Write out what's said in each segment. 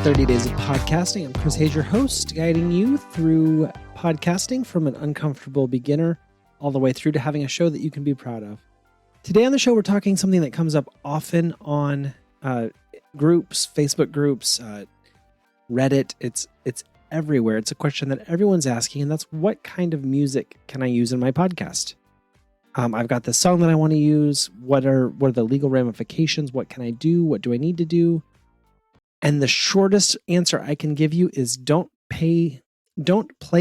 30 Days of Podcasting. I'm Chris Hayes, your host, guiding you through podcasting from an uncomfortable beginner all the way through to having a show that you can be proud of. Today on the show, we're talking something that comes up often on groups, Facebook groups, Reddit. It's everywhere. It's a question that everyone's asking, and that's what kind of music can I use in my podcast? I've got this song that I want to use. What are the legal ramifications? What can I do? What do I need to do? And the shortest answer I can give you is don't play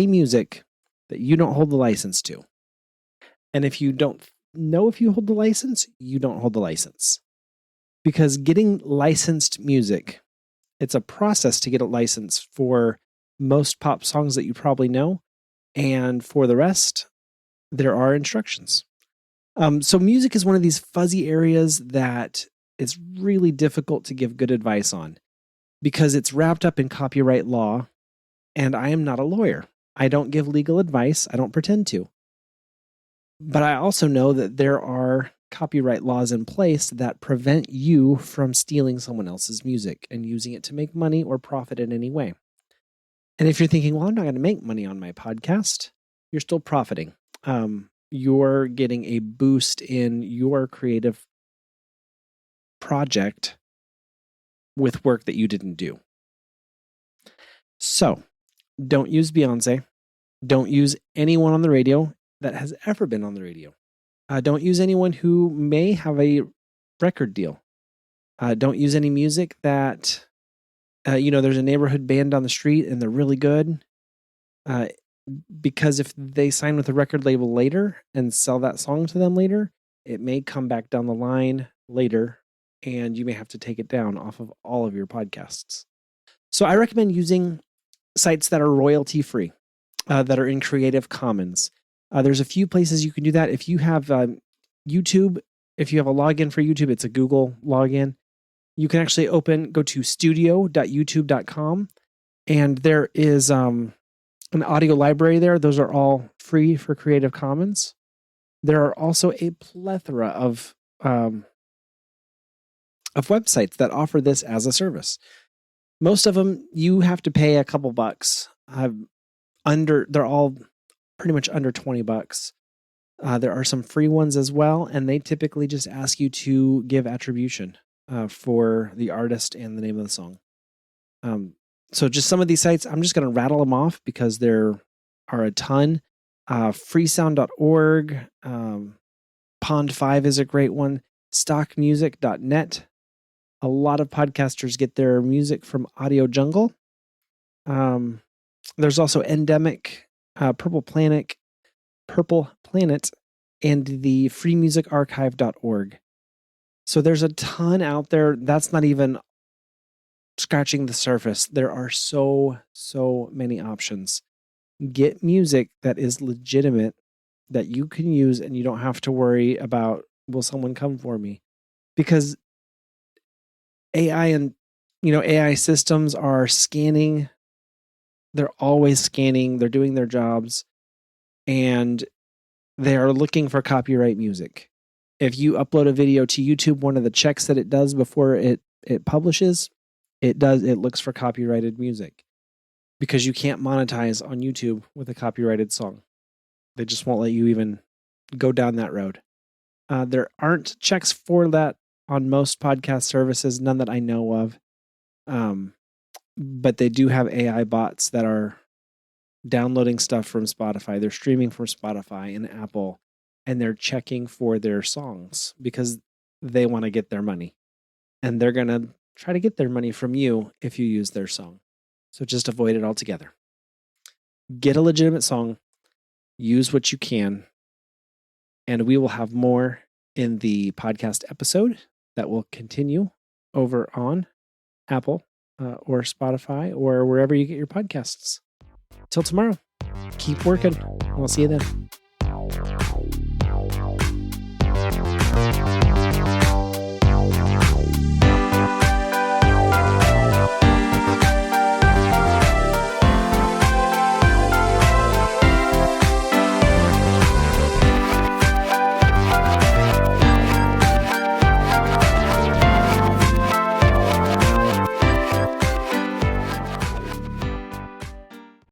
music that you don't hold the license to. And if you don't know if you hold the license, you don't hold the license. Because getting licensed music, it's a process to get a license for most pop songs that you probably know. And for the rest, there are instructions. So music is one of these fuzzy areas that it's really difficult to give good advice on, because it's wrapped up in copyright law, and I am not a lawyer. I don't give legal advice. I don't pretend to. But I also know that there are copyright laws in place that prevent you from stealing someone else's music and using it to make money or profit in any way. And if you're thinking, well, I'm not going to make money on my podcast, you're still profiting. You're getting a boost in your creative project with work that you didn't do. So, don't use Beyonce. Don't use anyone on the radio that has ever been on the radio. Don't use anyone who may have a record deal. Don't use any music that, there's a neighborhood band down the street and they're really good. Because if they sign with a record label later and sell that song to them later, it may come back down the line later, and you may have to take it down off of all of your podcasts. So I recommend using sites that are royalty free, that are in Creative Commons. There's a few places you can do that. If you have YouTube, if you have a login for YouTube, it's a Google login. You can actually go to studio.youtube.com, and there is an audio library there. Those are all free for Creative Commons. There are also a plethora of websites that offer this as a service. Most of them, you have to pay a couple bucks. They're all pretty much under $20. There are some free ones as well, and they typically just ask you to give attribution for the artist and the name of the song. So just some of these sites, I'm just going to rattle them off because there are a ton. Freesound.org, Pond5 is a great one, stockmusic.net. A lot of podcasters get their music from Audio Jungle. There's also Endemic, Purple Planet, and the freemusicarchive.org. So there's a ton out there. That's not even scratching the surface. There are so many options. Get music that is legitimate, that you can use, and you don't have to worry about, will someone come for me? Because AI systems are scanning. They're always scanning. They're doing their jobs, and they are looking for copyright music. If you upload a video to YouTube, one of the checks that it does before it publishes, it looks for copyrighted music, because you can't monetize on YouTube with a copyrighted song. They just won't let you even go down that road. There aren't checks for that on most podcast services, none that I know of. But they do have AI bots that are downloading stuff from Spotify. They're streaming from Spotify and Apple, and they're checking for their songs because they want to get their money. And they're going to try to get their money from you if you use their song. So just avoid it altogether. Get a legitimate song, use what you can, and we will have more in the podcast episode that will continue over on Apple or Spotify or wherever you get your podcasts. Till tomorrow, keep working. We'll see you then.